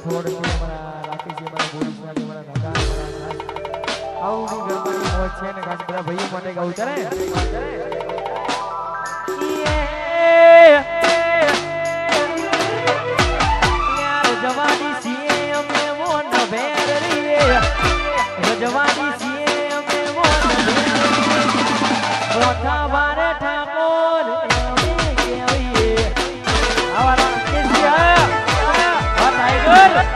છોડ અમારા રાકેશજી અમારા પોલીસવાળી અમારા દાદા અમારા આવું ગરબાની મોજ છે ને ખાસ બધા ભાઈઓ માટે ગાવું છે ને જવાની છીએ અમે મોન ભેર રે જવાની છીએ અમે મોન મોટા બારે ઠાકોર અમે કેવીએ આવા રાકેશજી આ ટાઈગર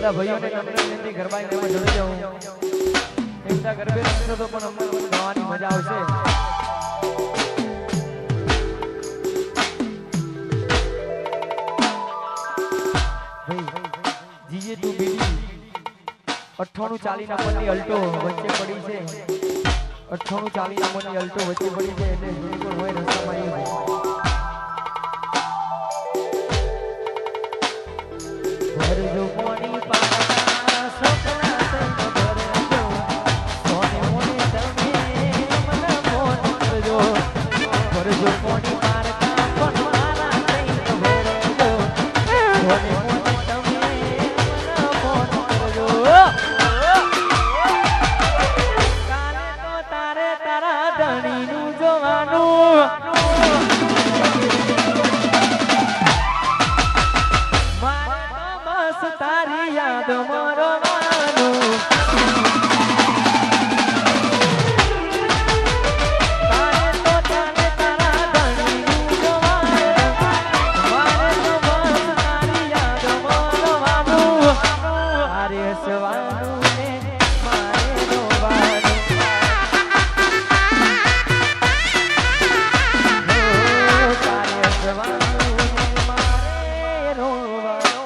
ભાઈઓને વિનંતી ગરબાઈ માં જોડી જાઉં એકતા ગરબે રમતો તો પણ અમને ગાવાની મજા આવશે ભાઈ જીજે તું બીડી 9840 નંબરની અલ્ટો વચ્ચે પડી છે 9840 નંબરની અલ્ટો વચ્ચે પડી છે એટલે યુનિકોર્ન હોય રસ્તામાં આવી ભરજો કોની પાના સપના તન ભરજો સોને મોને તમે મને ફોન કરજો ભરજો કોની પારકા પણ મારા તન ભરજો સોને મોને તમે મને ફોન કરજો કાલે તો તારે તારા ધણીનું જોવાનું તારી યાદ મરવાનું તારે તો તારે તારા ધણીનું જોવાનું મારે તો બસ તારી યાદ મરવાનું તારે હસવાનું ને મારે રોવાનું તારે હસવાનું ને મારે રોવાનું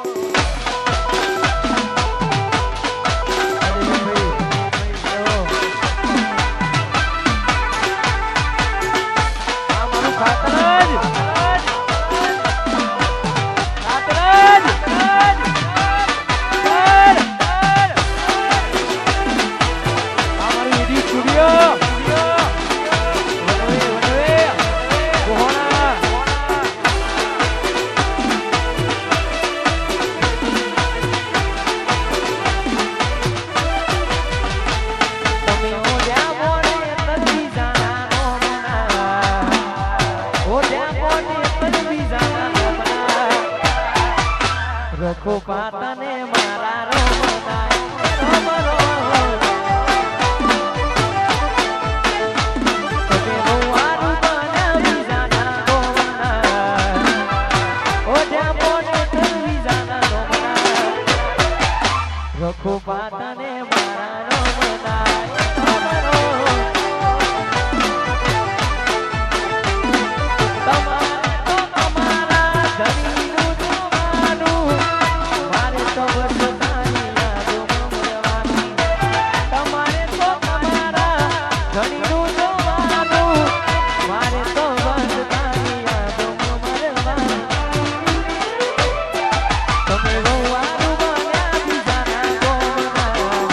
રખો પાતાને મારા રોમનાય રોમ રોમ તમે રોવાનું બનાવી જાના રોમના ઓ જ્યાં મોને તરવી જાના રોમના રખો પાતાને મારા રોમનાય રોમ રોમ તમારે તો તમારા ધણીનું જોવાનું મારે તો બસ તારી યાદો મરવાની તમારે તો તમારા ધણીનું જોવાનું મારે તો બસ તારી યાદો મરવાની તમે રોવાનું બન્યા બીજાના ગોમના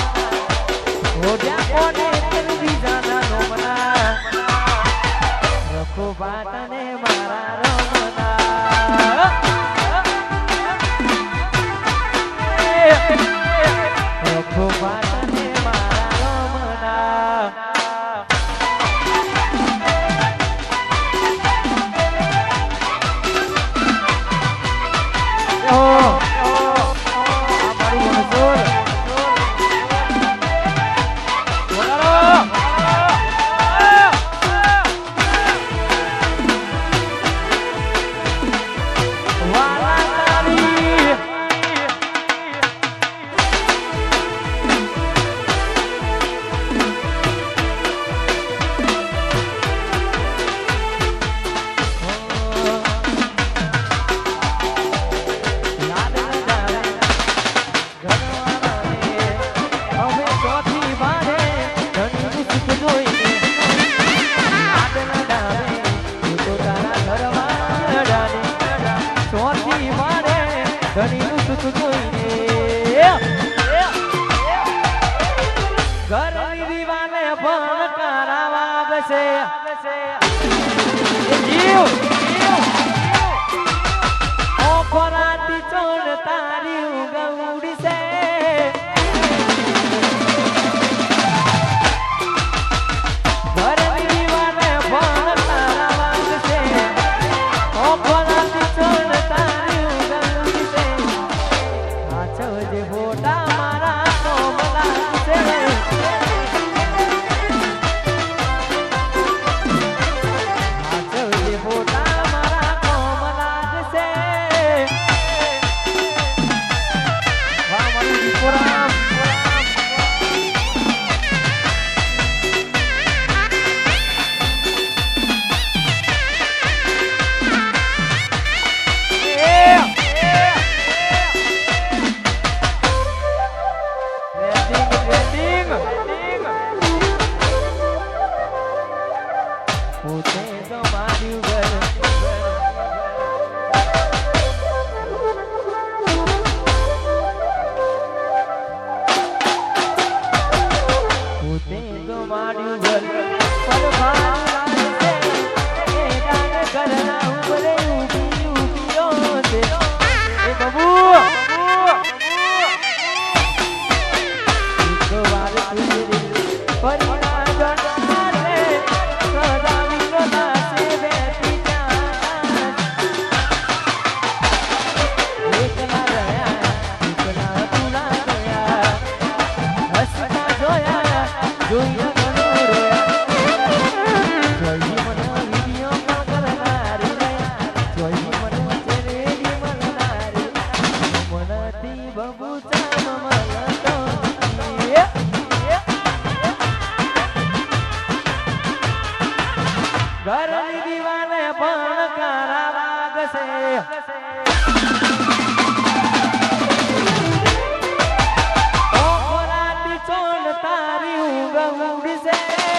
ધણીનું સુખ જોઈને ઘરની દીવાને પણ કારા વાગશે જીવ ઓફરાતી ચોન તારી ઉગવડી છે ઘરની દીવાને પણ કારા વાગશે ઓફરાતી ચોન તારી ઉગવડી છે આછવજે ફોટા મારા કોમલા છે ઘરની દીવાને પણ કારા વાગશે ઓફરાતી ચોન તારી ઊંઘ ઉડશે